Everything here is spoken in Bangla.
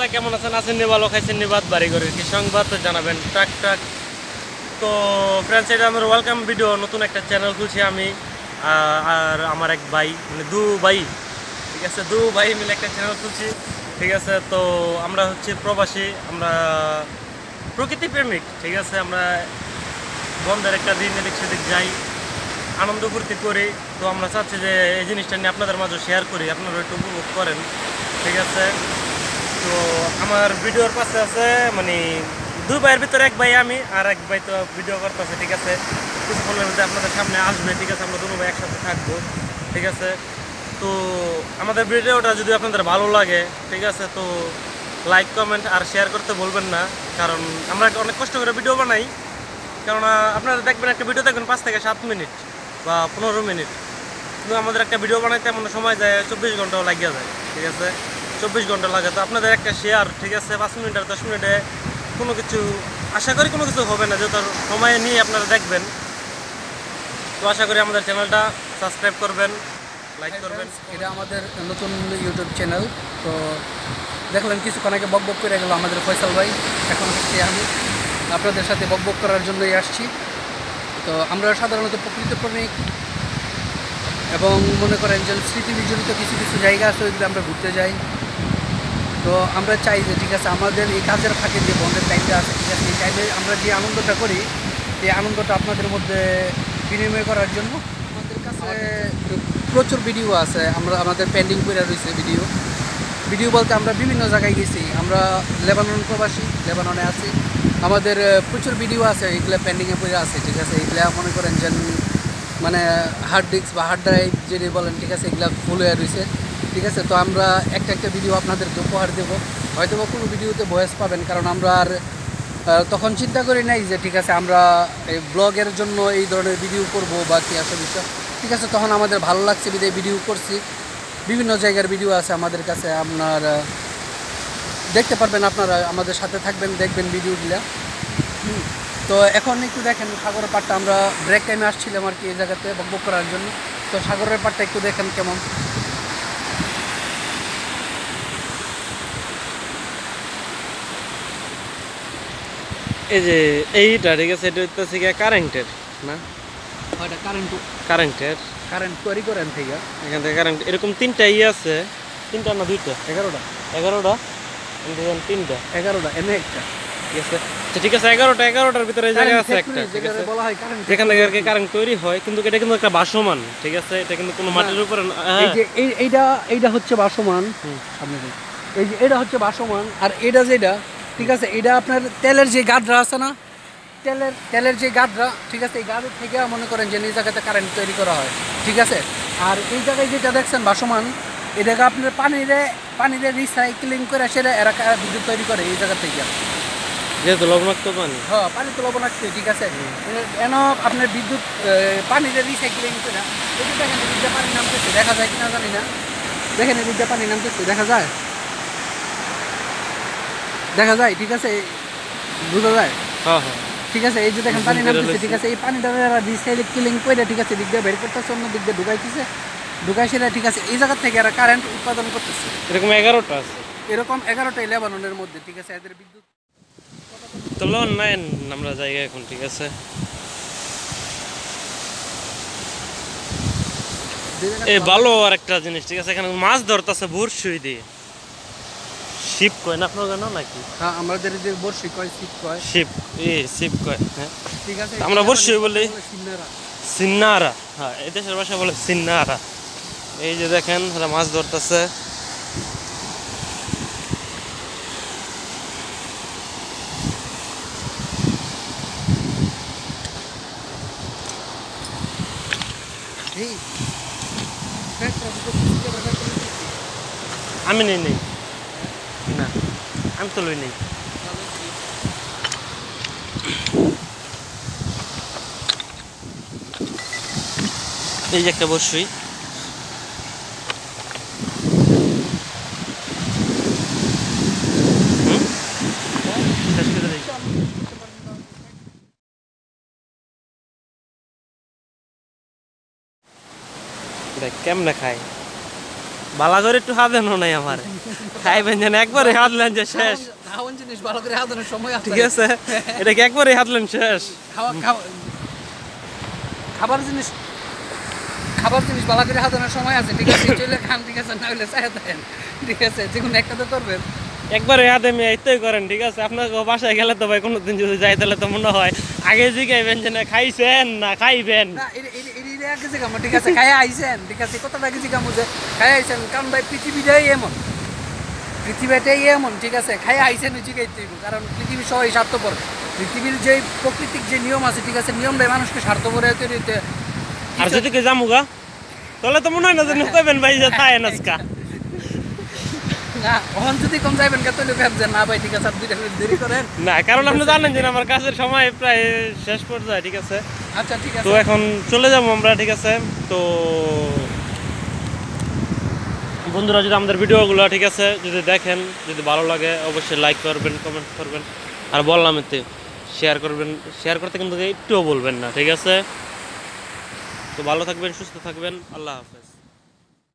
অবস্থা কেমন আছেন? আসেননি ভালো, খাইছেননি ভাত, বাড়ি করে কি সংবাদ জানাবেন টাক টাক। তো ফ্রেন্ডস, এটা আমার ওয়েলকাম ভিডিও। নতুন একটা চ্যানেল খুলছি আমি আর আমার এক ভাই, মানে দু ভাই, ঠিক আছে, দু ভাই মিলে একটা চ্যানেল খুলছি, ঠিক আছে। তো আমরা হচ্ছে প্রবাসী, আমরা প্রকৃতি প্রেমিক, ঠিক আছে। আমরা বন্ধের একটা দিন এদিক সেদিক যাই, আনন্দ ফুর্তি করি। তো আমরা চাচ্ছি যে এই জিনিসটা নিয়ে আপনাদের মাঝে শেয়ার করি, আপনারা একটু উপভোগ করেন, ঠিক আছে। তো আমার ভিডিওর পাশে আছে মানে দুই ভাইয়ের ভিতরে এক ভাই আমি, আর এক ভাই তো ভিডিও করতেছে, ঠিক আছে। কিছুক্ষণের মধ্যে আপনাদের সামনে আসবে, ঠিক আছে। আমরা দুটো ভাই একসাথে থাকবো, ঠিক আছে। তো আমাদের ভিডিওটা যদি আপনাদের ভালো লাগে, ঠিক আছে, তো লাইক কমেন্ট আর শেয়ার করতে বলবেন না। কারণ আমরা অনেক কষ্ট করে ভিডিও বানাই, কারণ আপনারা দেখবেন একটা ভিডিও দেখবেন 5 থেকে 7 মিনিট বা 15 মিনিট, কিন্তু আমাদের একটা ভিডিও বানাইতে এমন সময় যায় 24 ঘন্টাও লাগিয়ে যায়, ঠিক আছে। 24 ঘন্টা লাগে। তো আপনাদের একটা শেয়ার, ঠিক আছে, 5 মিনিট আর 10 মিনিটে কোনো কিছু, আশা করি কোনো কিছু হবে না, যেহেতু সময় নিয়ে আপনারা দেখবেন। তো আশা করি আমাদের চ্যানেলটা সাবস্ক্রাইব করবেন, লাইক করবেন। এটা আমাদের নতুন ইউটিউব চ্যানেল। তো দেখলেন কিছুক্ষণ আগে বকবক করে গেল আমাদের ফয়সাল ভাই, এখন হচ্ছে আমি আপনাদের সাথে বকবক করার জন্যই আসছি। তো আমরা সাধারণত প্রকৃতি প্রেমিক এবং মনে করেন যে স্মৃতি বিজড়িত কিছু কিছু জায়গা আছে, ওইগুলো আমরা ঘুরতে যাই। তো আমরা চাই যে ঠিক আছে আমাদের এই কাজের ফাঁকে যে বন্ধের টাইমটা আছে, ঠিক আছে, এই টাইমে আমরা যে আনন্দটা করি, এই আনন্দটা আপনাদের মধ্যে বিনিময় করার জন্য আমাদের কাছে প্রচুর ভিডিও আছে। আমাদের পেন্ডিং করে রয়েছে ভিডিও বলতে আমরা বিভিন্ন জায়গায় গেছি। আমরা লেবানন প্রবাসী, লেবাননে আছি। আমাদের প্রচুর ভিডিও আছে, এগুলো পেন্ডিংয়ে পড়ে আছে, ঠিক আছে। এগুলা মনে করেন যে মানে হার্ড ডিস্ক বা হার্ড ড্রাইভ যেটি বলেন, ঠিক আছে, এগুলো ফুল হয়ে রয়েছে, ঠিক আছে। তো আমরা একটা ভিডিও আপনাদেরকে উপহার দেবো। হয়তো বা কোনো ভিডিওতে ভয়েস পাবেন, কারণ আমরা আর তখন চিন্তা করি নাই যে ঠিক আছে আমরা এই ব্লগের জন্য এই ধরনের ভিডিও করব বা কি আসলে বিষয়, ঠিক আছে। তখন আমাদের ভালো লাগছে বিধায় ভিডিও করছি। বিভিন্ন জায়গার ভিডিও আছে আমাদের কাছে, আপনার দেখতে পারবেন, আপনারা আমাদের সাথে থাকবেন, দেখবেন ভিডিওগুলো। তো এখন একটু দেখেন সাগরের পাড়টা, আমরা ব্রেক টাইমে আসছিলাম আর কি এই জায়গাতে বকবক করার জন্য। তো সাগরের পাড়টা একটু দেখেন কেমন। এই যে এইটা, ঠিক আছে, এটা হচ্ছে গিয়ে কারেন্টের না, ওইটা কারেন্টের কারেন্ট তৈরি করেন থেকে এখান থেকে কারেন্ট এরকম 3টা আছে, 3টা না 2টা, 11টা 11টা, দেখেন 3টা, 11টা এনে একটা, ঠিক আছে। আচ্ছা, ঠিক আছে, 11টার ভিতরে এই জায়গা আছে একটা, ঠিক আছে, বলা হয় কারেন্ট, যেখান থেকে আর কি কারেন্ট তৈরি হয়। কিন্তু এটা কিন্তু একটা ভাসমান, ঠিক আছে, এটা কিন্তু কোনো মাটির উপরে না। এই যে এইটা হচ্ছে ভাসমান। আপনি এই যে এটা হচ্ছে ভাসমান, আর এটা যেটা, ঠিক আছে, এটা আপনার তেলের যে গাডরা আছে না, তেলের যে গাডরা, ঠিক আছে, এই গাডের থেকে মনে করেন যে এই জায়গাতে কারেন্ট তৈরি করা হয়, ঠিক আছে। আর এই জায়গায় যেটা দেখছেন ভাসমান, এটাকে আপনার পানিরে রিসাইক্লিং করে সেটা এরা বিদ্যুৎ তৈরি করে এই জায়গা থেকে, যেহেতু লবণাক্ত পানি। হ্যাঁ, পানি তো লবণাক্ত, ঠিক আছে। এন আপনার বিদ্যুৎ পানিতে রিসাইক্লিং করে, এটা দেখেন এদিকে পানি নামতেছে, দেখা যায় কিনা জানি না। দেখেন এদিকে পানি নামতেছে, দেখা যায়, ঠিক আছে, বোঝা যায়, হ্যাঁ হ্যাঁ, ঠিক আছে। এই যে দেখেন পানি নামতেছে, ঠিক আছে, এই পানিটা রিসাইক্লিং করে, ঠিক আছে, দিক দিয়ে বের করতেছে, অন্য দিক দিয়ে ঢুকাইছে, ঠিক আছে। এই জায়গা থেকে এরা কারেন্ট উৎপাদন করতেছে। এরকম 11টা আছে, এরকম 11টাই লেবাননের মধ্যে, ঠিক আছে, এদের বিদ্যুৎ। তো লোন নাই আমরা জায়গা এখন, ঠিক আছে। এই ভালো আর একটা জিনিস, ঠিক আছে, এখানে মাছ ধরতেছে বড়শি দিয়ে। শিপ কয় না আপনার জানো নাকি? হ্যাঁ, আমাদের যে বর্ষি কয়, ছিপ কয়, শিপ কয়, হ্যাঁ, ঠিক আছে। আমরা বর্ষি বলি সিন্নারা। সিন্নারা, হ্যাঁ, এই দেশের ভাষা বলে সিন্নারা। এই যে দেখেন ওরা মাছ ধরতেছে। আমি নেই না, আমি তো লই নেই। এই যে একটা বড়শি, শেষ করে দিই। দেখ কেমনে খায়। বালা করে একটু হাত দেন নাই আমার খাইবেন যেন একবারে হাতলেন যে শেষ খাওয়ান জিনিস ভালো করে হাতানোর সময় আছে ঠিক আছে এটা কি একবারে হাতলেন শেষ খাবার জিনিস ভালো করে হাতানোর সময় আছে ঠিক আছে চলে খান ঠিক আছে না হলে চাই দেন ঠিক আছে যে কোনো একটা তো করবেন একবারে হাতে মেয়ে এইটাই করেন ঠিক আছে আপনার বাসায় গেলে তো ভাই কোনোদিন যদি যাই তাহলে তো মনে হয় আগে জিগাইবেন যে না খাইছেন না খাইবেন না এটা আগে জিগামো ঠিক আছে খাইয়া আইছেন ঠিক আছে কতটা আগে জিগামো যে খাইয়া আইছেন কারণ ভাই পৃথিবীটাই এমন ঠিক আছে খাইয়া আইছেন জিগাইতে হইব কারণ পৃথিবীর সবাই স্বার্থপর পৃথিবীর যে প্রকৃতিক যে নিয়ম আছে ঠিক আছে নিয়মটাই মানুষকে স্বার্থপর তৈরি হইতে আর যদি কে জামুগা তাহলে তো মনে হয় না যে নুকাবেন ভাই যে থায় নাচকা না ওখান যদি কম যাইবেন কত লোক যে না ভাই ঠিক আছে আর 2 মিনিট দেরি করেন না কারণ আপনি জানেন যে আমার কাজের সময় প্রায় শেষ পর্যায়ে ঠিক আছে আচ্ছা ঠিক আছে তো এখন চলে যাবো আমরা ঠিক আছে তো বন্ধুরা যদি আমাদের ভিডিওগুলো ঠিক আছে যদি দেখেন যদি ভালো লাগে অবশ্যই লাইক করবেন কমেন্ট করবেন আর বললাম এতে শেয়ার করবেন শেয়ার করতে কিন্তু একটুও বলবেন না ঠিক আছে তো ভালো থাকবেন সুস্থ থাকবেন আল্লাহ হাফেজ